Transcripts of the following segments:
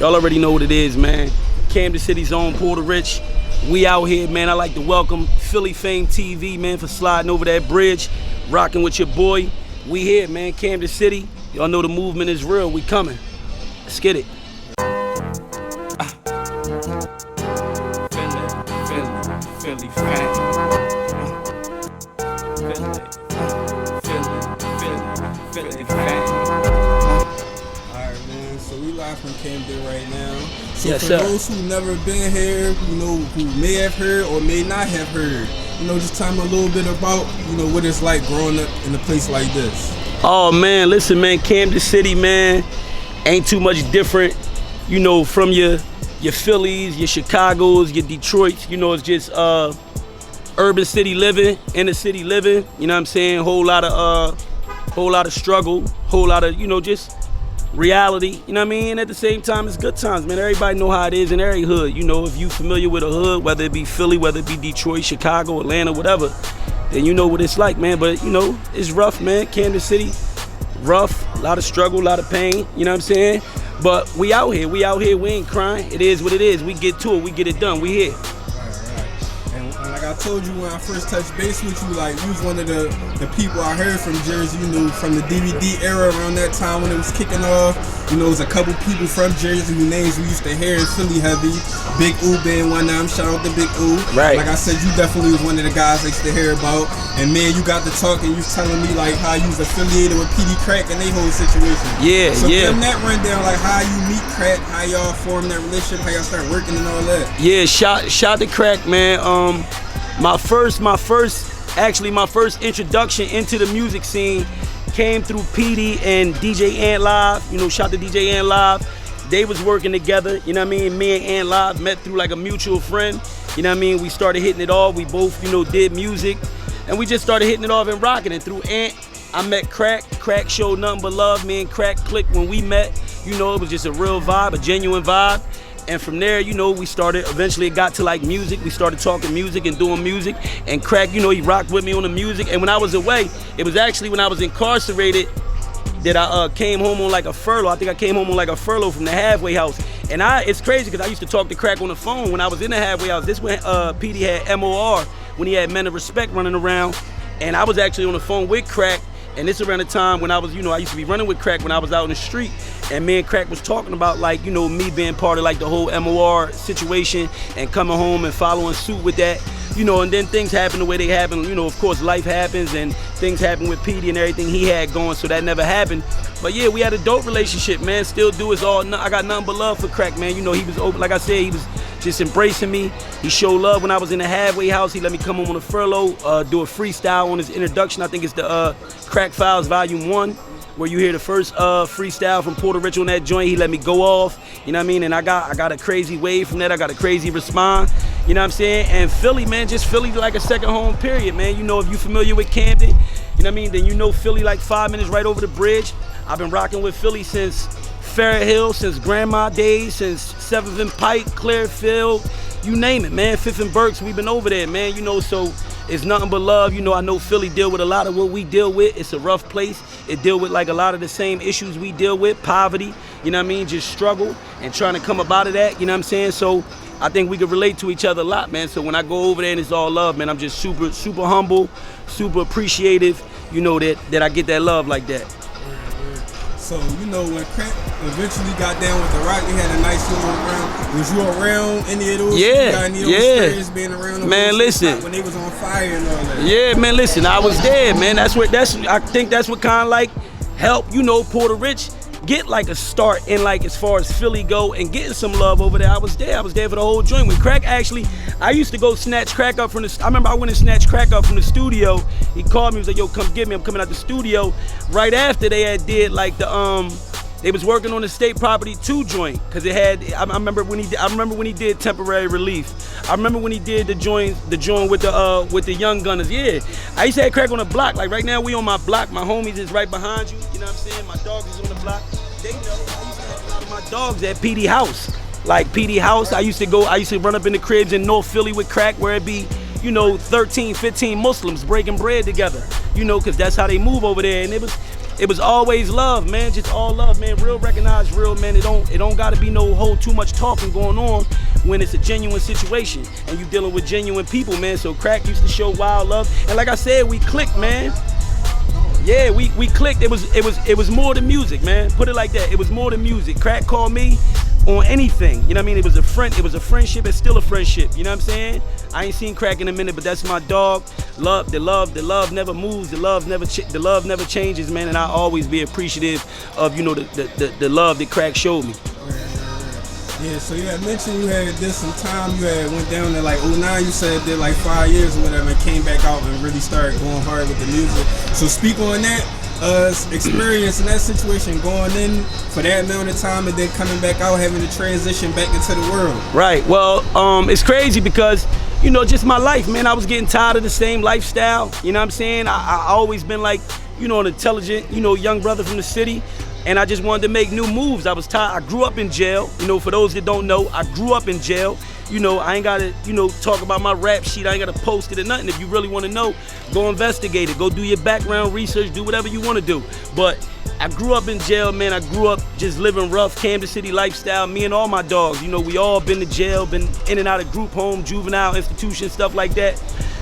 Y'all already know what it is, man. Camden City's own Porta Rich. We out here, man. I like to welcome Philly F.A.M.E TV, man, for sliding over that bridge, rocking with your boy. We here, man, Camden City. Y'all know the movement is real. We coming. Let's get it. Philly F.A.M.E. Philly F.A.M.E. Alright, man, so we live from Camden right now. So yes, for sir. those who never been here, who may have heard or may not have heard, just tell them a little bit about, what it's like growing up in a place like this. Oh, man, listen, man, Camden City, man, ain't too much different, from your Phillies, your Chicagos, your Detroits. It's just urban city living, inner city living, you know what I'm saying? Whole lot of struggle, whole lot of, just reality, you know what I mean? At the same time, it's good times, man. Everybody know how it is in every hood. If you familiar with a hood, whether it be Philly, whether it be Detroit, Chicago, Atlanta, whatever, then you know what it's like, man. But, it's rough, man. Camden City, rough, a lot of struggle, a lot of pain, you know what I'm saying? But we out here, we ain't crying. It is what it is. We get to it, we get it done, we here. And like I told you when I first touched base with you, you was one of the people I heard from Jersey, from the DVD era around that time when it was kicking off. It was a couple people from Jersey whose names we used to hear in Philly heavy. Big Oo being one of them, shout out to Big Oo. Right. Like I said, you definitely was one of the guys I used to hear about. And man, you got to talk and you was telling me how you was affiliated with Peedi Crakk and they whole situation. Yeah, so yeah. So that rundown, how you meet Crakk, how y'all form that relationship, how y'all start working and all that. Yeah, shout to Crakk, man. My first introduction into the music scene came through Peedi and DJ Ant Live. Shout to DJ Ant Live. They was working together, you know what I mean? Me and Ant Live met through a mutual friend, you know what I mean? We started hitting it off. We both, did music, and we just started hitting it off and rocking it. Through Ant, I met Crakk. Crakk showed nothing but love. Me and Crakk clicked when we met. It was just a real vibe, a genuine vibe. And from there, we started, eventually it got to music. We started talking music and doing music. And Crakk, he rocked with me on the music. And when I was away, it was actually when I was incarcerated that I came home on a furlough. I think I came home on a furlough from the halfway house. And it's crazy because I used to talk to Crakk on the phone when I was in the halfway house. This when Peedi had MOR, when he had Men of Respect running around. And I was actually on the phone with Crakk. And this around the time when I was, I used to be running with Crakk when I was out in the street. And me and Crakk was talking about me being part of the whole MOR situation and coming home and following suit with that. And then things happen the way they happen. Of course, life happens and things happen with Peedi and everything he had going, so that never happened. But yeah, we had a dope relationship, man. Still do. It's all, I got nothing but love for Crakk, man. He was open, like I said, he was just embracing me. He showed love when I was in the halfway house. He let me come home on a furlough, do a freestyle on his introduction. I think it's the Crakk Files Volume 1, where you hear the first freestyle from Porta Rich on that joint. He let me go off, you know what I mean? And I got a crazy wave from that. I got a crazy response, you know what I'm saying? And Philly, man, just Philly like a second home, period, man. If you're familiar with Camden, you know what I mean? Then Philly 5 minutes right over the bridge. I've been rocking with Philly since Fair Hill, since grandma days, since 7th and Pike, Clearfield, you name it, man. 5th and Berks, we've been over there, man. So it's nothing but love. I know Philly deal with a lot of what we deal with. It's a rough place. It deal with a lot of the same issues we deal with, poverty, you know what I mean? Just struggle and trying to come up out of that, you know what I'm saying? So I think we can relate to each other a lot, man. So when I go over there and it's all love, man, I'm just super, super humble, super appreciative, that I get that love like that. So, when Crakk eventually got down with the rock, they had a nice little round. Was you around any of those? Yeah, you got any of those experience being around those man, listen. when they was on fire and all that? Yeah, man, listen, I was there, man. I think that's what kind of helped, Porta Rich get a start in as far as Philly go and getting some love over there. I was there for the whole joint. When Crakk actually, I used to go snatch Crakk up from I remember I went and snatched Crakk up from the studio. He called me, he was like, yo, come get me, I'm coming out the studio. Right after they had did they was working on the State Property 2 joint, cause it had, I remember when he did Temporary Relief. I remember when he did the joint with the Young Gunners. Yeah, I used to have Crakk on the block. Like right now we on my block, my homies is right behind you. You know what I'm saying? My dogs is on the block. They know I used to have a lot of my dogs at Peedi House. Peedi House, I used to run up in the cribs in North Philly with Crakk, where it be 13, 15 Muslims breaking bread together, cause that's how they move over there. And it was it was always love, man. Just all love, man. Real recognize real, man. It don't gotta be no whole too much talking going on when it's a genuine situation and you dealing with genuine people, man. So Crakk used to show wild love, and like I said, we clicked, man. Yeah, we clicked. It was more than music, man. Put it like that. It was more than music. Crakk called me on anything. You know what I mean? It was a friendship. It's still a friendship. You know what I'm saying? I ain't seen Crakk in a minute, but that's my dog. The love never moves. The love never changes, man. And I always be appreciative of, you know, the love that Crakk showed me. Yeah, so you had mentioned you had did some time, you had went down there like 09, you said did like 5 years or whatever, and came back out and really started going hard with the music. So speak on that experience in that situation, going in for that amount of time and then coming back out, having to transition back into the world. Right, well, it's crazy because, you know, just my life, man. I was getting tired of the same lifestyle, you know what I'm saying? I always been like, you know, an intelligent, you know, young brother from the city. And I just wanted to make new moves. I was tired. I grew up in jail. You know, for those that don't know, I grew up in jail. You know, I ain't gotta, you know, talk about my rap sheet. I ain't gotta post it or nothing. If you really wanna know, go investigate it. Go do your background research. Do whatever you wanna do. But I grew up in jail, man. I grew up just living rough, Camden City lifestyle. Me and all my dogs, you know, we all been to jail, been in and out of group home, juvenile institution, stuff like that.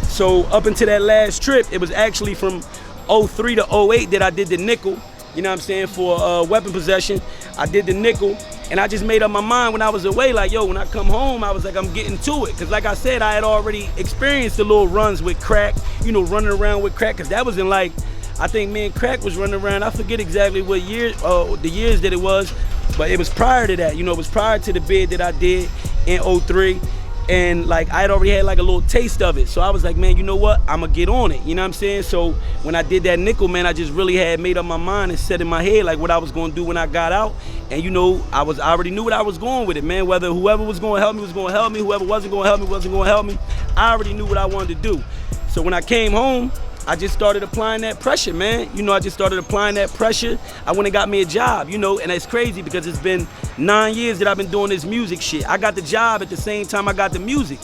So up until that last trip, it was actually from 03 to 08 that I did the nickel. You know what I'm saying, for weapon possession. I did the nickel, and I just made up my mind when I was away, like, yo, when I come home, I was like, I'm getting to it. Because like I said, I had already experienced the little runs with Crakk, you know, running around with Crakk, because that was in like, I think me and Crakk was running around, I forget exactly what year, the years that it was, but it was prior to that, you know, it was prior to the bid that I did in 03. And like I had already had like a little taste of it. So I was like, man, you know what? I'ma get on it. You know what I'm saying? So when I did that nickel, man, I just really had made up my mind and set in my head like what I was gonna do when I got out. And you know, I already knew what I was going with it, man. Whether whoever was gonna help me was gonna help me, whoever wasn't gonna help me wasn't gonna help me. I already knew what I wanted to do. So when I came home, I just started applying that pressure, man. You know, I just started applying that pressure. I went and got me a job, you know, and it's crazy because it's been 9 years that I've been doing this music shit. I got the job at the same time I got the music.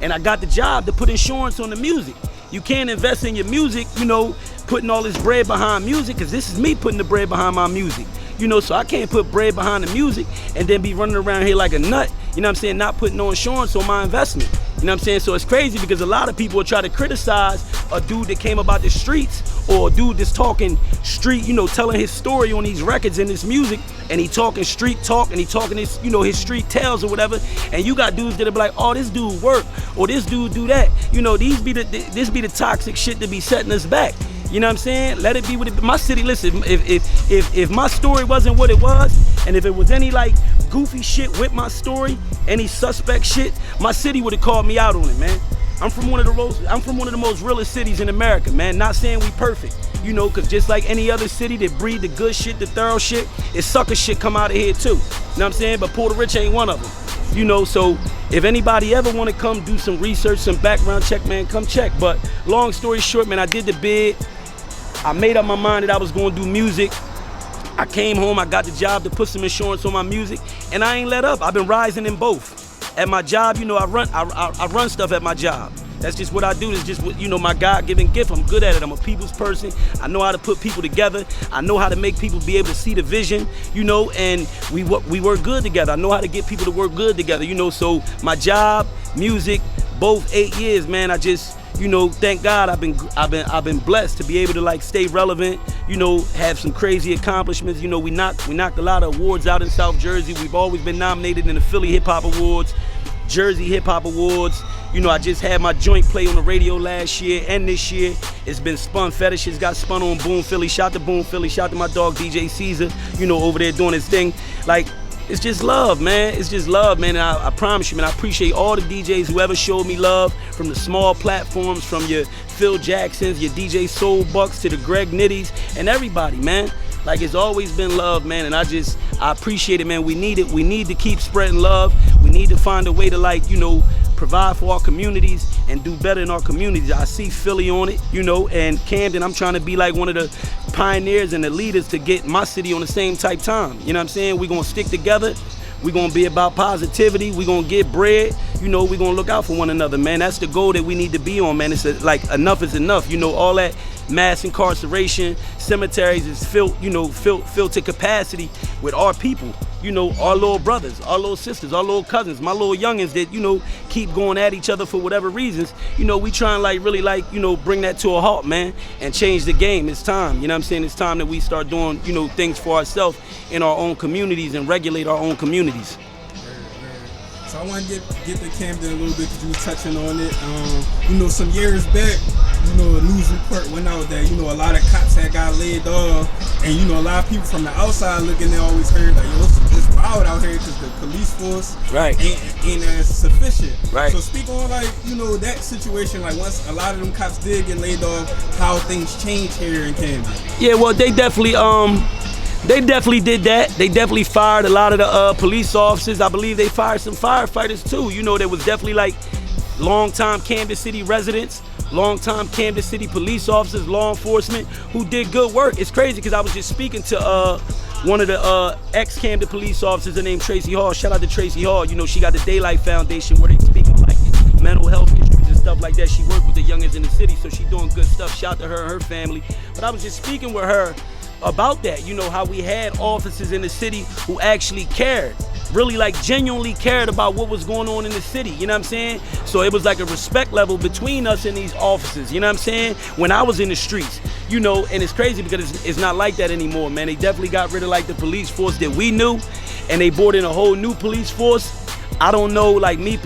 And I got the job to put insurance on the music. You can't invest in your music, you know, putting all this bread behind music, because this is me putting the bread behind my music. You know, so I can't put bread behind the music and then be running around here like a nut, you know what I'm saying, not putting no insurance on my investment. You know what I'm saying? So it's crazy because a lot of people will try to criticize a dude that came about the streets or a dude that's talking street, you know, telling his story on these records and this music, and he talking street talk and he talking his, you know, his street tales or whatever. And you got dudes that'll be like, oh, this dude work or this dude do that. You know, this be the toxic shit that be setting us back. You know what I'm saying? Let it be what it be. My city, listen, if my story wasn't what it was, and if it was any like goofy shit with my story, any suspect shit, my city would have called me out on it, man. I'm from one of the most realest cities in America, man. Not saying we perfect, you know, cause just like any other city that breed the good shit, the thorough shit, it's sucker shit come out of here too. You know what I'm saying? But Porta Rich ain't one of them. You know, so if anybody ever want to come do some research, some background check, man, come check. But long story short, man, I did the bid. I made up my mind that I was going to do music. I came home, I got the job to put some insurance on my music, and I ain't let up. I've been rising in both. At my job, you know, I run stuff at my job. That's just what I do. It's just what, you know, my God-given gift. I'm good at it. I'm a people's person. I know how to put people together. I know how to make people be able to see the vision, you know, and we work good together. I know how to get people to work good together, you know. So my job, music, both 8 years, man. I just, you know, thank God I've been blessed to be able to like stay relevant, you know, have some crazy accomplishments. You know, we knocked a lot of awards out in South Jersey. We've always been nominated in the Philly Hip Hop Awards, Jersey Hip Hop Awards. You know, I just had my joint play on the radio last year and this year. It's been spun. Fetishes got spun on Boom Philly. Shout to Boom Philly. Shout to my dog DJ Caesar, you know, over there doing his thing. Like, it's just love, man. It's just love, man. And I promise you, man, I appreciate all the DJs who ever showed me love, from the small platforms, from your Phil Jacksons, your DJ Soul Bucks, to the Greg Nitties, and everybody, man. Like, it's always been love, man, and I appreciate it, man. We need it. We need to keep spreading love. We need to find a way to, like, you know, provide for our communities and do better in our communities. I see Philly on it, you know, and Camden. I'm trying to be like one of the pioneers and the leaders to get my city on the same type time. You know what I'm saying? We're gonna stick together. We're gonna be about positivity. We're gonna get bread. You know, we're gonna look out for one another, man. That's the goal that we need to be on, man. It's like enough is enough. You know, all that mass incarceration, cemeteries is filled to capacity with our people. Our little brothers, our little sisters, our little cousins, my little youngins that, keep going at each other for whatever reasons. We try and really bring that to a halt, man, and change the game. It's time, you know what I'm saying? It's time that we start doing, things for ourselves in our own communities and regulate our own communities. So I want to get to Camden a little bit because you were touching on it. Some years back, a news report went out that, a lot of cops had got laid off. And, a lot of people from the outside looking, they always heard like, yo, it's wild out here because the police force ain't as sufficient. Right. So speak on that situation, like once a lot of them cops did get laid off, how things changed here in Camden. Yeah, well, they definitely did that. They definitely fired a lot of the police officers. I believe they fired some firefighters too. There was definitely like long-time Camden City residents, long-time Camden City police officers, law enforcement who did good work. It's crazy because I was just speaking to one of the ex-Camden police officers, her name Tracy Hall. Shout out to Tracy Hall. She got the Daylight Foundation where they speak of like mental health issues and stuff like that. She worked with the youngins in the city, so she doing good stuff. Shout out to her and her family. But I was just speaking with her about that, how we had officers in the city who actually cared, really like genuinely cared about what was going on in the city, you know what I'm saying? So it was like a respect level between us and these officers, you know what I'm saying? When I was in the streets, and it's crazy because it's not like that anymore, man. They definitely got rid of like the police force that we knew, and they brought in a whole new police force. I don't know, like me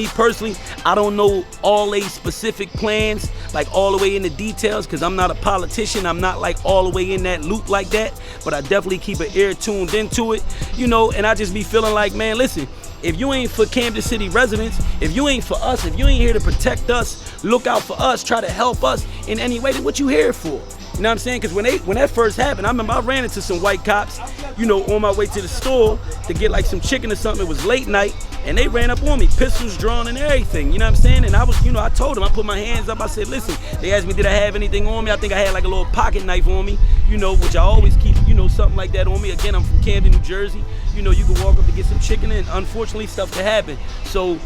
personally, I don't know all they specific plans, like all the way in the details, because I'm not a politician. I'm not like all the way in that loop like that, but I definitely keep an ear tuned into it, and I just be feeling like, man, listen, if you ain't for Camden City residents, if you ain't for us, if you ain't here to protect us, look out for us, try to help us in any way, then what you here for? You know what I'm saying? Because when that first happened, I remember I ran into some white cops, on my way to the store to get like some chicken or something. It was late night, and they ran up on me, pistols drawn and everything. You know what I'm saying? And I was, I told them, I put my hands up. I said, listen, they asked me, did I have anything on me? I think I had like a little pocket knife on me, which I always keep, something like that on me. Again, I'm from Camden, New Jersey. You can walk up to get some chicken, and unfortunately, stuff can happen. So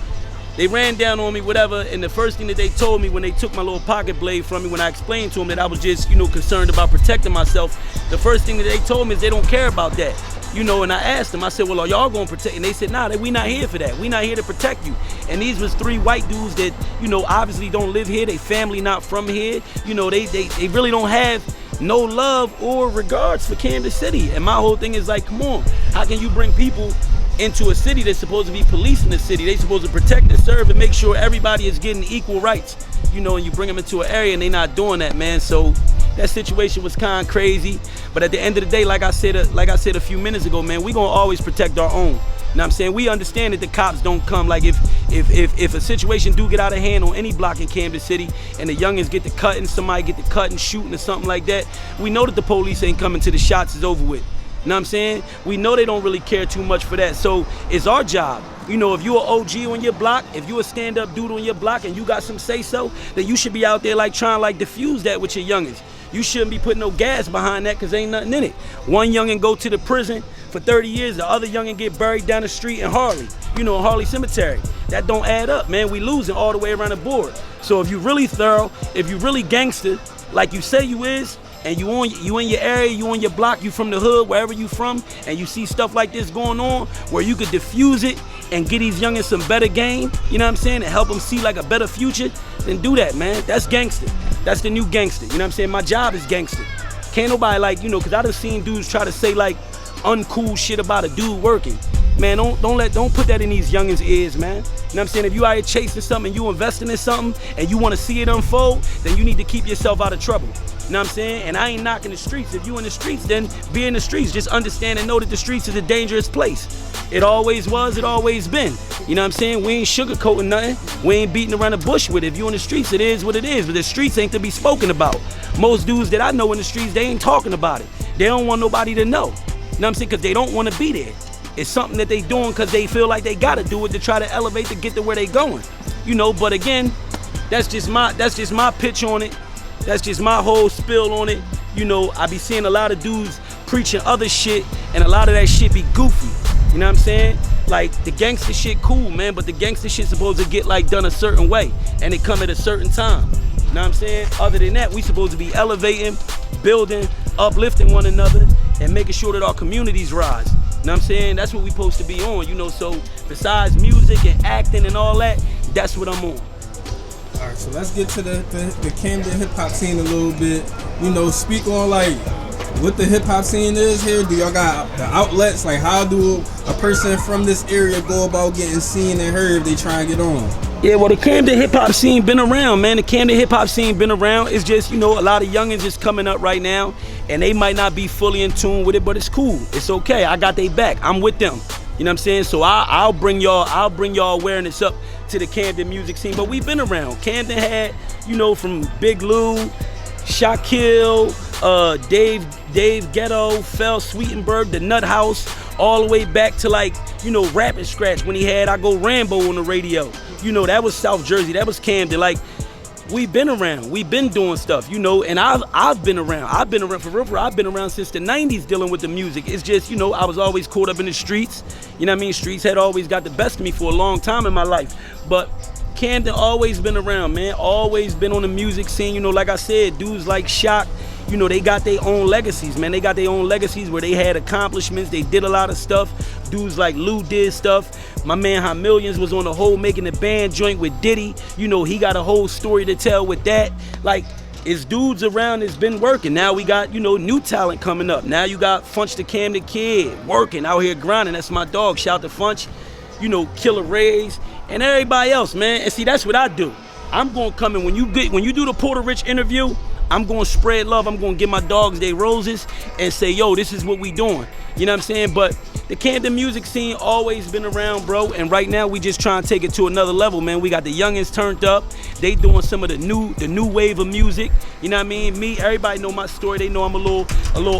they ran down on me, whatever, and the first thing that they told me when they took my little pocket blade from me, when I explained to them that I was just, concerned about protecting myself, the first thing that they told me is they don't care about that. And I asked them, I said, well, are y'all gonna protect? And they said, nah, we not here for that. We not here to protect you. And these was 3 white dudes that, obviously don't live here. They family not from here. They really don't have no love or regards for Camden City. And my whole thing is like, come on, how can you bring people into a city that's supposed to be policing the city? They supposed to protect and serve and make sure everybody is getting equal rights, and you bring them into an area and they not doing that, man. So that situation was kind of crazy. But at the end of the day, like I said a few minutes ago, man, we gonna always protect our own. You know what I'm saying? We understand that the cops don't come. Like if a situation do get out of hand on any block in Camden City and the youngins get to cutting, somebody get to cutting, shooting or something like that, we know that the police ain't coming till the shots is over with. You know what I'm saying? We know they don't really care too much for that. So it's our job. If you an OG on your block, if you a stand-up dude on your block and you got some say-so, then you should be out there like trying like diffuse that with your youngins. You shouldn't be putting no gas behind that because ain't nothing in it. One youngin go to the prison for 30 years, the other youngin get buried down the street in Harley, in Harley Cemetery. That don't add up, man. We losing all the way around the board. So if you really thorough, if you really gangster, like you say you is, and you in your area, you on your block, you from the hood, wherever you from, and you see stuff like this going on, where you could diffuse it and get these youngins some better game, you know what I'm saying, and help them see like a better future, then do that, man. That's gangster. That's the new gangster, you know what I'm saying? My job is gangster. Can't nobody like, because I done seen dudes try to say like uncool shit about a dude working. Man, don't put that in these youngins' ears, man. You know what I'm saying? If you out here chasing something, you investing in something, and you want to see it unfold, then you need to keep yourself out of trouble. You know what I'm saying? And I ain't knocking the streets. If you in the streets, then be in the streets. Just understand and know that the streets is a dangerous place. It always was, it always been. You know what I'm saying? We ain't sugarcoating nothing. We ain't beating around the bush with it. If you in the streets, it is what it is. But the streets ain't to be spoken about. Most dudes that I know in the streets, they ain't talking about it. They don't want nobody to know. You know what I'm saying? Because they don't want to be there. It's something that they doing because they feel like they got to do it to try to elevate to get to where they going. But again, that's just my pitch on it. That's just my whole spill on it. I be seeing a lot of dudes preaching other shit, and a lot of that shit be goofy. You know what I'm saying? Like, the gangster shit cool, man, but the gangster shit supposed to get like done a certain way, and it come at a certain time. You know what I'm saying? Other than that, we supposed to be elevating, building, uplifting one another, and making sure that our communities rise. You know what I'm saying? That's what we supposed to be on, you know. So besides music and acting and all that, that's what I'm on. All right, so let's get to the Camden hip hop scene a little bit. You know, speak on like what the hip hop scene is here. Do y'all got the outlets? Like, how do a person from this area go about getting seen and heard if they try and get on? Yeah, well, the Camden hip hop scene been around, man. The Camden hip hop scene been around. It's just, you know, a lot of youngins just coming up right now, and they might not be fully in tune with it, but it's cool. It's okay. I got they back. I'm with them. You know what I'm saying? So I'll bring y'all awareness up to the Camden music scene. But we've been around. Camden had, you know, from Big Lou, Shaquille, Dave Ghetto, Fel Sweetenberg, the Nut House, all the way back to, like, you know, Rap and Scratch when he had I Go Rambo on the radio. You know, that was South Jersey, that was Camden. Like, we've been around, we've been doing stuff, you know, and I've been around for real. I've been around since the 90s dealing with the music. It's just, you know, I was always caught up in the streets. You know what I mean? Streets had always got the best of me for a long time in my life. But Camden always been around, man. Always been on the music scene. You know, like I said, dudes like Shock, you know, they got their own legacies, man. They got their own legacies where they had accomplishments. They did a lot of stuff. Dudes like Lou did stuff. My man High Millions was on the whole making the band joint with Diddy. You know, he got a whole story to tell with that. Like, it's dudes around that's been working. Now we got, you know, new talent coming up. Now you got Funch the Camden Kid working out here grinding. That's my dog. Shout to Funch. You know, Killer Rays and everybody else, man. And see, that's what I do. I'm gonna come in when you do the Porta Rich interview. I'm gonna spread love. I'm gonna give my dogs their roses and say, yo, this is what we doing. You know what I'm saying? But the Camden music scene always been around, bro. And right now we just trying to take it to another level, man. We got the youngins turned up. They doing some of the new wave of music. You know what I mean? Me, everybody know my story. They know I'm a little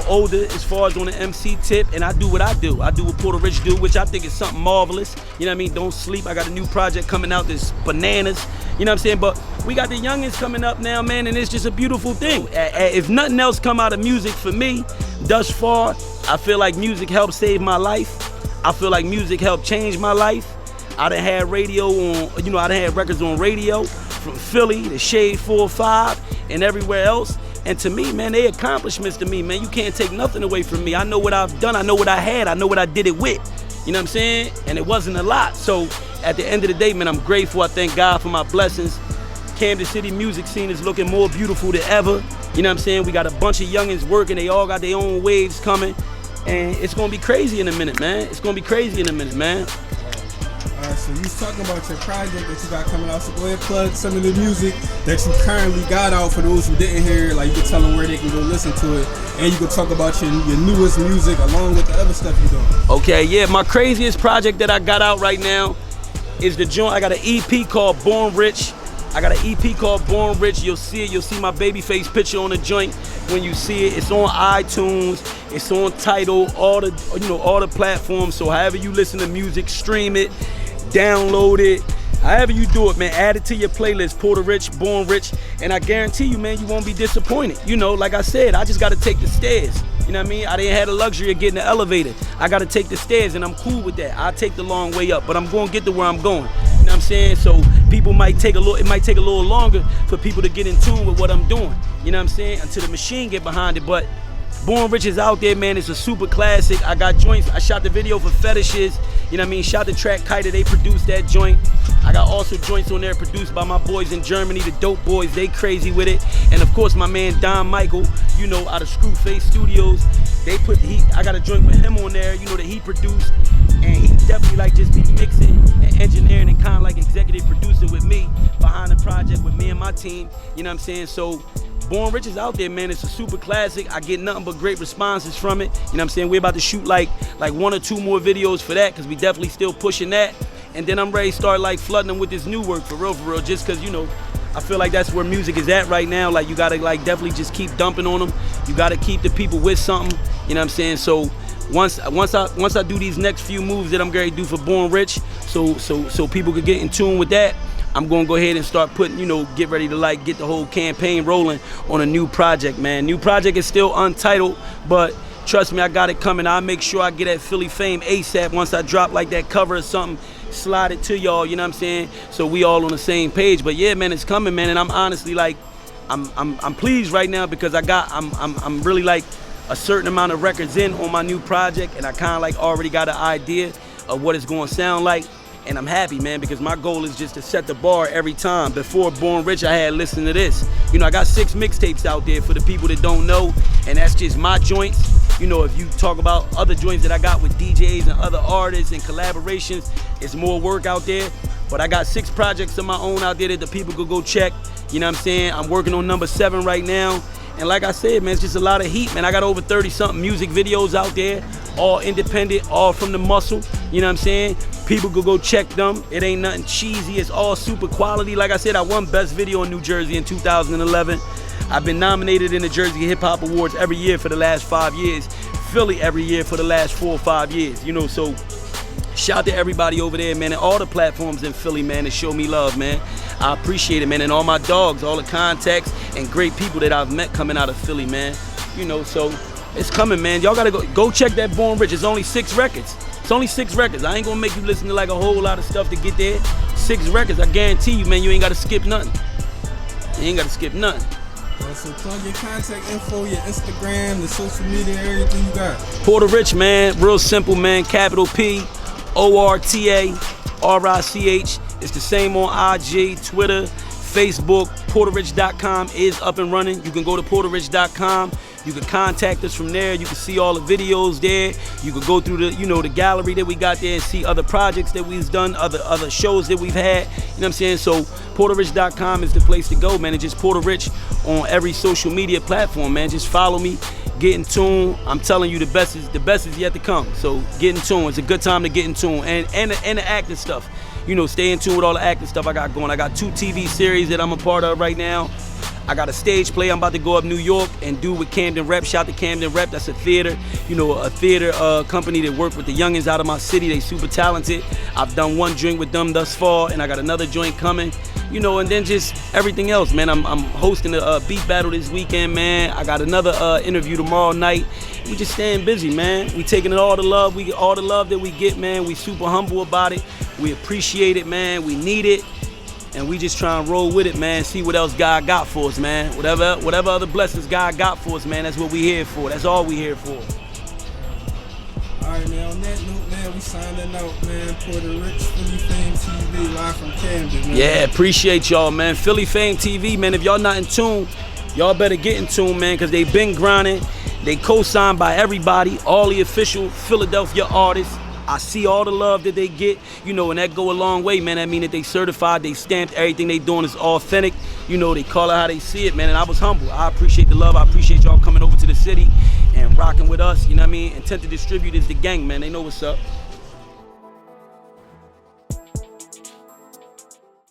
older as far as on the MC tip, and I do what I do. I do what Porta Rich do, which I think is something marvelous. You know what I mean? Don't sleep. I got a new project coming out that's bananas. You know what I'm saying? But we got the youngins coming up now, man, and it's just a beautiful thing. If nothing else come out of music for me thus far, I feel like music helped save my life. I feel like music helped change my life. I done had radio on, you know, I done had records on radio from Philly to Shade 4-5 and everywhere else. And to me, man, they accomplishments to me, man. You can't take nothing away from me. I know what I've done. I know what I had. I know what I did it with. You know what I'm saying? And it wasn't a lot. So at the end of the day, man, I'm grateful. I thank God for my blessings. Camden City music scene is looking more beautiful than ever. You know what I'm saying? We got a bunch of youngins working. They all got their own waves coming. And it's going to be crazy in a minute, man. It's going to be crazy in a minute, man. All right, so you was talking about your project that you got coming out. So go ahead and plug some of the music that you currently got out for those who didn't hear. Like, you can tell them where they can go listen to it. And you can talk about your newest music along with the other stuff you're doing. Okay, yeah. My craziest project that I got out right now is the joint. I got an EP called Born Rich. I got an EP called Born Rich. You'll see it. You'll see my babyface picture on the joint when you see it. It's on iTunes. It's on Tidal. All the platforms. So however you listen to music, stream it, download it. However you do it, man, add it to your playlist. Porta Rich, Born Rich, and I guarantee you, man, you won't be disappointed. You know, like I said, I just got to take the stairs. You know what I mean? I didn't have the luxury of getting the elevator. I got to take the stairs, and I'm cool with that. I take the long way up, but I'm going to get to where I'm going. You know what I'm saying? So people might take a little longer for people to get in tune with what I'm doing. You know what I'm saying? Until the machine get behind it. But Born Rich is out there, man. It's a super classic. I got joints. I shot the video for Fetishes. You know what I mean? Shot the track Kiter. They produced that joint. I got also joints on there produced by my boys in Germany, the Dope Boys. They crazy with it. And of course, my man Don Michael, you know, out of Screwface Studios. I got a joint with him on there, you know, that he produced. And he definitely like just be mixing and engineering and kind of like executive producing with me behind the project with me and my team. You know what I'm saying? So Born Rich is out there, man. It's a super classic. I get nothing but great responses from it. You know what I'm saying? We're about to shoot like 1 or 2 more videos for that, because we definitely still pushing that. And then I'm ready to start like flooding them with this new work for real, just because, you know, I feel like that's where music is at right now. Like, you gotta like definitely just keep dumping on them. You gotta keep the people with something. You know what I'm saying? So once I do these next few moves that I'm going to do for Born Rich, so people could get in tune with that, I'm going to go ahead and start putting, you know, get ready to like get the whole campaign rolling on a new project, man. New project is still untitled, but trust me, I got it coming. I'll make sure I get that Philly Fame ASAP once I drop like that cover or something. Slide it to y'all, you know what I'm saying? So we all on the same page. But yeah, man, it's coming, man. And I'm honestly like, I'm pleased right now because I'm really like a certain amount of records in on my new project, and I kind of like already got an idea of what it's going to sound like. And I'm happy, man, because my goal is just to set the bar every time. Before Born Rich, I had Listen to This. You know, I got 6 mixtapes out there for the people that don't know, and that's just my joints. You know, if you talk about other joints that I got with DJs and other artists and collaborations, it's more work out there. But I got 6 projects of my own out there that the people could go check. You know what I'm saying? I'm working on number 7 right now. And like I said, man, it's just a lot of heat, man. I got over 30-something music videos out there, all independent, all from the muscle. You know what I'm saying? People could go check them. It ain't nothing cheesy. It's all super quality. Like I said, I won Best Video in New Jersey in 2011. I've been nominated in the Jersey Hip Hop Awards every year for the last 5 years. Philly every year for the last 4 or 5 years. You know, so shout to everybody over there, man, and all the platforms in Philly, man, that show me love, man. I appreciate it, man, and all my dogs, all the contacts, and great people that I've met coming out of Philly, man. You know, so it's coming, man. Y'all gotta go check that Born Rich. It's only 6 records. It's only 6 records. I ain't gonna make you listen to like a whole lot of stuff to get there. 6 records, I guarantee you, man, you ain't gotta skip nothing. You ain't gotta skip nothing. So plug your contact info, your Instagram, the social media, everything you got. Porta Rich, man, real simple, man. Capital P, ORTARICH. It's the same on IG, Twitter, Facebook. PortaRich.com is up and running. You can go to PortaRich.com. You can contact us from there. You can see all the videos there. You can go through the, you know, the gallery that we got there and see other projects that we've done, other shows that we've had. You know what I'm saying? So PortaRich.com is the place to go, man. It's just Porta Rich on every social media platform, man. Just follow me. Get in tune. I'm telling you, the best is yet to come. So get in tune. It's a good time to get in tune and the acting stuff. You know, stay in tune with all the acting stuff I got going. I got 2 TV series that I'm a part of right now. I got a stage play I'm about to go up New York and do with Camden Rep. Shout to Camden Rep. That's a theater, you know, a theater company that work with the youngins out of my city. They super talented. I've done 1 joint with them thus far, and I got another joint coming. You know, and then just everything else, man. I'm hosting a beat battle this weekend, man. I got another interview tomorrow night. We just staying busy, man. We taking it all the love. We get all the love that we get, man. We super humble about it. We appreciate it, man. We need it. And we just try and roll with it, man. See what else God got for us, man. Whatever other blessings God got for us, man, that's what we here for. That's all we here for. All right, man. On that note, man, we signing out, man. Porta Rich, Philly Fame TV, live from Camden, man. Yeah, appreciate y'all, man. Philly Fame TV, man. If y'all not in tune, y'all better get in tune, man, because they been grinding. They co-signed by everybody, all the official Philadelphia artists. I see all the love that they get, you know, and that go a long way, man. That mean that they certified, they stamped, everything they doing is authentic. You know, they call it how they see it, man, and I was humble. I appreciate the love. I appreciate y'all coming over to the city and rocking with us, you know what I mean? Intent to Distribute is the gang, man. They know what's up.